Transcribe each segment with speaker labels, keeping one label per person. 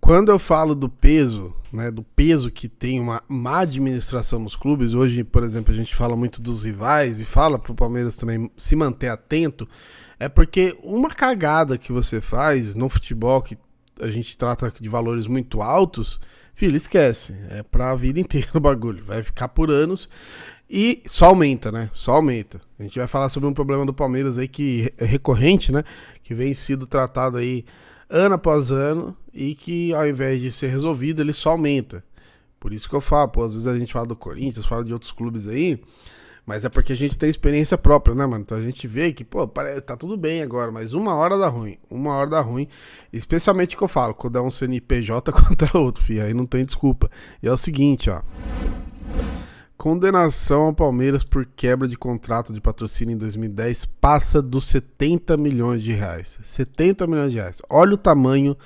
Speaker 1: Quando eu falo do peso, né, do peso que tem uma má administração nos clubes, hoje, por exemplo, a gente fala muito dos rivais e fala pro Palmeiras também se manter atento, é porque uma cagada que você faz no futebol, que a gente trata de valores muito altos, filho, esquece, é pra vida inteira o bagulho, vai ficar por anos e só aumenta, né, só aumenta. A gente vai falar sobre um problema do Palmeiras aí que é recorrente, né, que vem sido tratado aí ano após ano e que ao invés de ser resolvido, ele só aumenta. Por isso que eu falo, pô, às vezes a gente fala do Corinthians, fala de outros clubes aí, mas é porque a gente tem experiência própria, né, mano? Então a gente vê que, pô, parece, tá tudo bem agora, mas uma hora dá ruim, especialmente que eu falo, quando é um CNPJ contra outro, filho, aí não tem desculpa. E é o seguinte, ó. Condenação ao Palmeiras por quebra de contrato de patrocínio em 2010 passa dos 70 milhões de reais. 70 milhões de reais. Olha o tamanho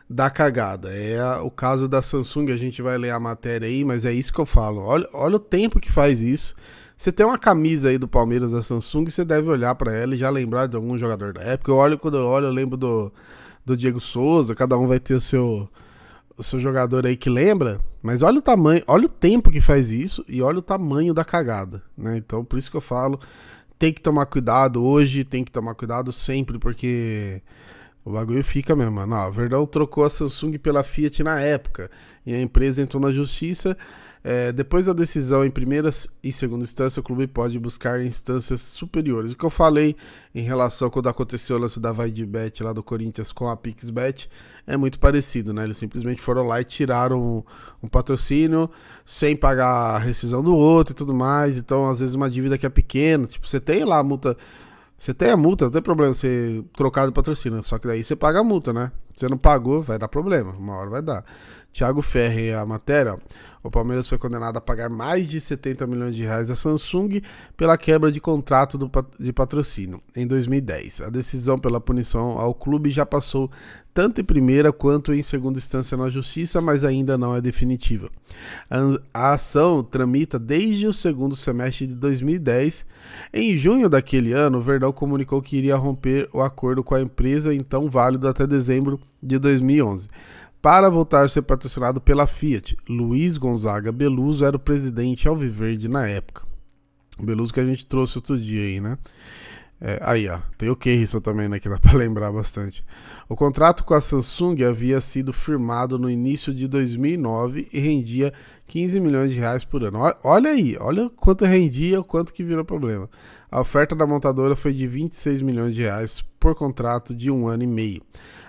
Speaker 1: da cagada. É o caso da Samsung, a gente vai ler a matéria aí, mas é isso que eu falo. Olha o tempo que faz isso. Você tem uma camisa aí do Palmeiras da Samsung, você deve olhar pra ela e já lembrar de algum jogador da época. Quando eu olho, eu lembro do Diego Souza, cada um vai ter o seu jogador aí que lembra, mas olha o tamanho, olha o tempo que faz isso e olha o tamanho da cagada, né? Então por isso que eu falo, tem que tomar cuidado hoje, tem que tomar cuidado sempre, porque o bagulho fica mesmo, mano. Ó, o Verdão trocou a Samsung pela Fiat na época e a empresa entrou na justiça. Depois da decisão em primeira e segunda instância, o clube pode buscar instâncias superiores. O que eu falei em relação a quando aconteceu o lance da VaiDeBet lá do Corinthians com a PixBet é muito parecido, né? Eles simplesmente foram lá e tiraram um patrocínio sem pagar a rescisão do outro e tudo mais. Então, às vezes, uma dívida que é pequena, tipo, você tem lá a multa. Você tem a multa, não tem problema você trocar de patrocínio, só que daí você paga a multa, né? Você não pagou, vai dar problema, uma hora vai dar. Thiago Ferri, a matéria, ó, o Palmeiras foi condenado a pagar mais de 70 milhões de reais à Samsung pela quebra de contrato de patrocínio em 2010. A decisão pela punição ao clube já passou tanto em primeira quanto em segunda instância na justiça, mas ainda não é definitiva. A ação tramita desde o segundo semestre de 2010. Em junho daquele ano, o Verdão comunicou que iria romper o acordo com a empresa, então válido até dezembro de 2011. Para voltar a ser patrocinado pela Fiat, Luiz Gonzaga Beluso era o presidente alviverde na época. O Beluso que a gente trouxe outro dia aí, né? Aí, ó, tem o Keirson também, né, que dá pra lembrar bastante. O contrato com a Samsung havia sido firmado no início de 2009 e rendia 15 milhões de reais por ano. Olha aí, olha quanto rendia, o quanto que virou problema. A oferta da montadora foi de 26 milhões de reais por contrato de 1 ano e meio.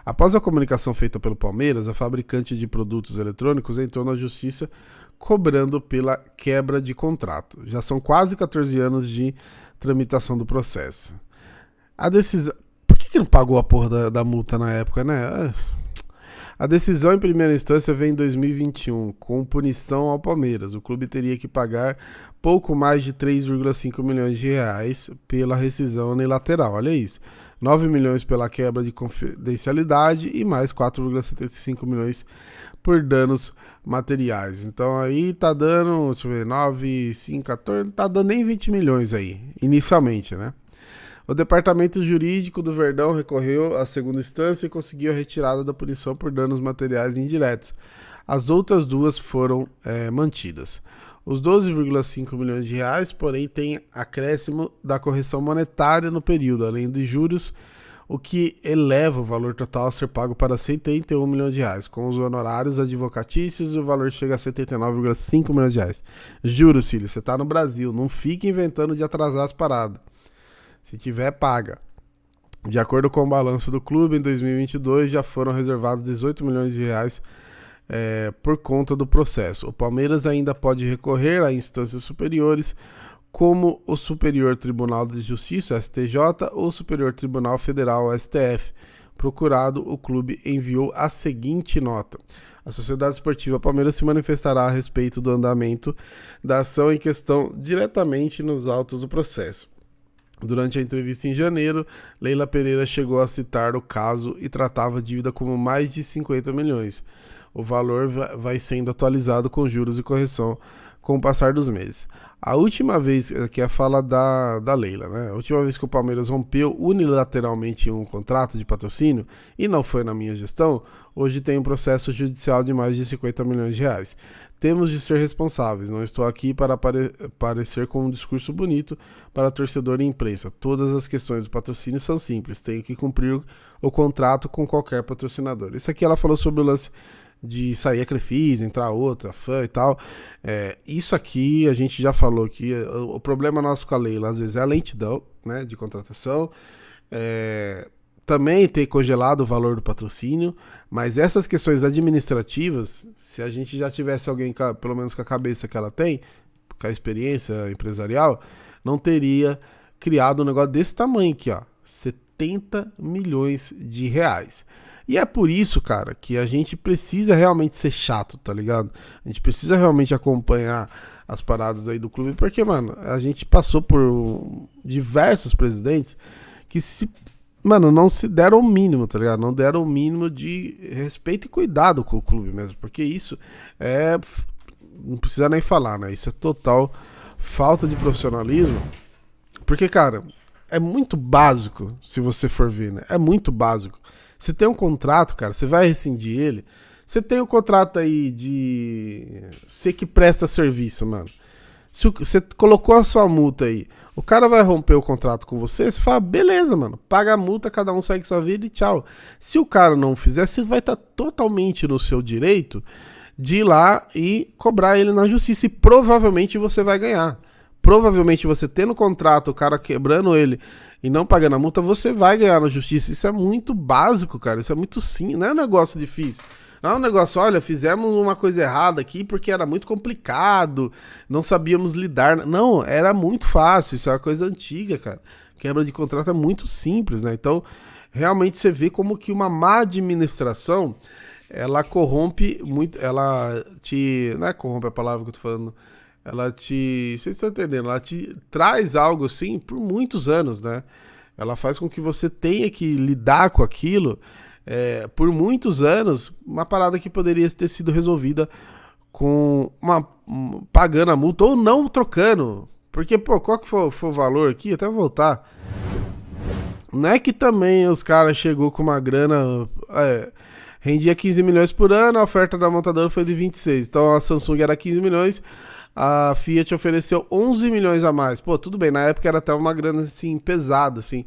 Speaker 1: Após a comunicação feita pelo Palmeiras, a fabricante de produtos eletrônicos entrou na justiça cobrando pela quebra de contrato. Já são quase 14 anos de tramitação do processo. A decisão... Por que não pagou a porra da multa na época, né? A decisão em primeira instância vem em 2021, com punição ao Palmeiras. O clube teria que pagar pouco mais de 3,5 milhões de reais pela rescisão unilateral. Olha isso. 9 milhões pela quebra de confidencialidade e mais 4,75 milhões por danos materiais. Então aí tá dando, deixa eu ver, 9, 5, 14, tá dando nem 20 milhões aí, inicialmente, né? O departamento jurídico do Verdão recorreu à segunda instância e conseguiu a retirada da punição por danos materiais indiretos. As outras duas foram mantidas. Os 12,5 milhões de reais, porém, tem acréscimo da correção monetária no período, além de juros, o que eleva o valor total a ser pago para 181 milhões de reais. Com os honorários advocatícios, o valor chega a 79,5 milhões de reais. Juro, filho, você tá no Brasil, não fique inventando de atrasar as paradas. Se tiver, paga. De acordo com o balanço do clube, em 2022 já foram reservados 18 milhões de reais por conta do processo. O Palmeiras ainda pode recorrer a instâncias superiores, como o Superior Tribunal de Justiça, STJ, ou o Superior Tribunal Federal, STF. Procurado, o clube enviou a seguinte nota: a Sociedade Esportiva Palmeiras se manifestará a respeito do andamento da ação em questão diretamente nos autos do processo. Durante a entrevista em janeiro, Leila Pereira chegou a citar o caso e tratava a dívida como mais de 50 milhões. O valor vai sendo atualizado com juros e correção, com o passar dos meses. A última vez, aqui é a fala da Leila, né? A última vez que o Palmeiras rompeu unilateralmente um contrato de patrocínio, e não foi na minha gestão, hoje tem um processo judicial de mais de 50 milhões de reais. Temos de ser responsáveis, não estou aqui para parecer com um discurso bonito para torcedor e imprensa. Todas as questões do patrocínio são simples, tem que cumprir o contrato com qualquer patrocinador. Isso aqui ela falou sobre o lance de sair a Crefisa, entrar outra, fã e tal. Isso aqui a gente já falou que o problema nosso com a Leila às vezes é a lentidão, né, de contratação, também ter congelado o valor do patrocínio, mas essas questões administrativas, se a gente já tivesse alguém pelo menos com a cabeça que ela tem, com a experiência empresarial, não teria criado um negócio desse tamanho aqui, ó, 70 milhões de reais. E é por isso, cara, que a gente precisa realmente ser chato, tá ligado? A gente precisa realmente acompanhar as paradas aí do clube, porque, mano, a gente passou por diversos presidentes que não se deram o mínimo, tá ligado? Não deram o mínimo de respeito e cuidado com o clube mesmo, porque isso não precisa nem falar, né? Isso é total falta de profissionalismo, porque, cara, é muito básico, se você for ver, né? É muito básico. Você tem um contrato, cara, você vai rescindir ele. Você tem um contrato aí de você que presta serviço, mano. Se você colocou a sua multa aí, o cara vai romper o contrato com você, você fala, beleza, mano, paga a multa, cada um segue sua vida e tchau. Se o cara não fizer, você vai estar totalmente no seu direito de ir lá e cobrar ele na justiça e provavelmente você vai ganhar. Provavelmente você tendo contrato, o cara quebrando ele e não pagando a multa, você vai ganhar na justiça. Isso é muito básico, cara. Isso é muito simples. Não é um negócio difícil. Não é um negócio, olha, fizemos uma coisa errada aqui porque era muito complicado, não sabíamos lidar. Não, era muito fácil. Isso é uma coisa antiga, cara. Quebra de contrato é muito simples, né? Então, realmente você vê como que uma má administração, ela corrompe muito, não é corrompe a palavra que eu tô falando, vocês estão entendendo, ela te traz algo assim por muitos anos, né? Ela faz com que você tenha que lidar com aquilo por muitos anos, uma parada que poderia ter sido resolvida com pagando a multa ou não trocando. Porque, pô, qual que foi o valor aqui? Até voltar. Não é que também os caras chegou com uma grana... rendia 15 milhões por ano, a oferta da montadora foi de 26. Então a Samsung era 15 milhões... A Fiat ofereceu 11 milhões a mais. Pô, tudo bem, na época era até uma grana assim, pesada, assim.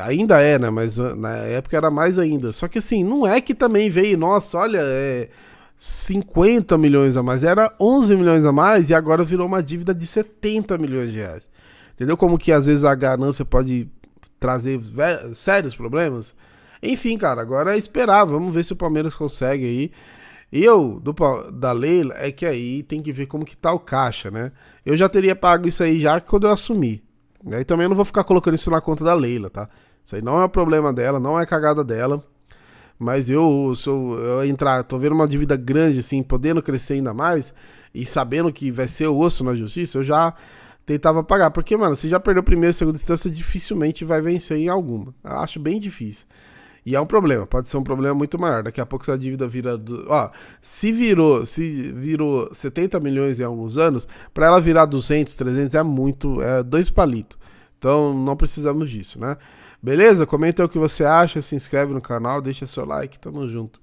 Speaker 1: Ainda é, né? Mas na época era mais ainda. Só que assim, não é que também veio, nossa, olha, 50 milhões a mais. Era 11 milhões a mais e agora virou uma dívida de 70 milhões de reais. Entendeu como que às vezes a ganância pode trazer sérios problemas? Enfim, cara, agora é esperar. Vamos ver se o Palmeiras consegue aí. Da Leila, é que aí tem que ver como que tá o caixa, né? Eu já teria pago isso aí já quando eu assumi. E também eu não vou ficar colocando isso na conta da Leila, tá? Isso aí não é problema dela, não é cagada dela. Mas eu tô vendo uma dívida grande, assim, podendo crescer ainda mais, e sabendo que vai ser o osso na justiça, eu já tentava pagar. Porque, mano, se já perdeu primeira e segunda instância, dificilmente vai vencer em alguma. Eu acho bem difícil. E é um problema, pode ser um problema muito maior. Daqui a pouco essa dívida vira... se virou 70 milhões em alguns anos, para ela virar 200, 300 é 2 palitos. Então não precisamos disso, né? Beleza? Comenta aí o que você acha, se inscreve no canal, deixa seu like, tamo junto.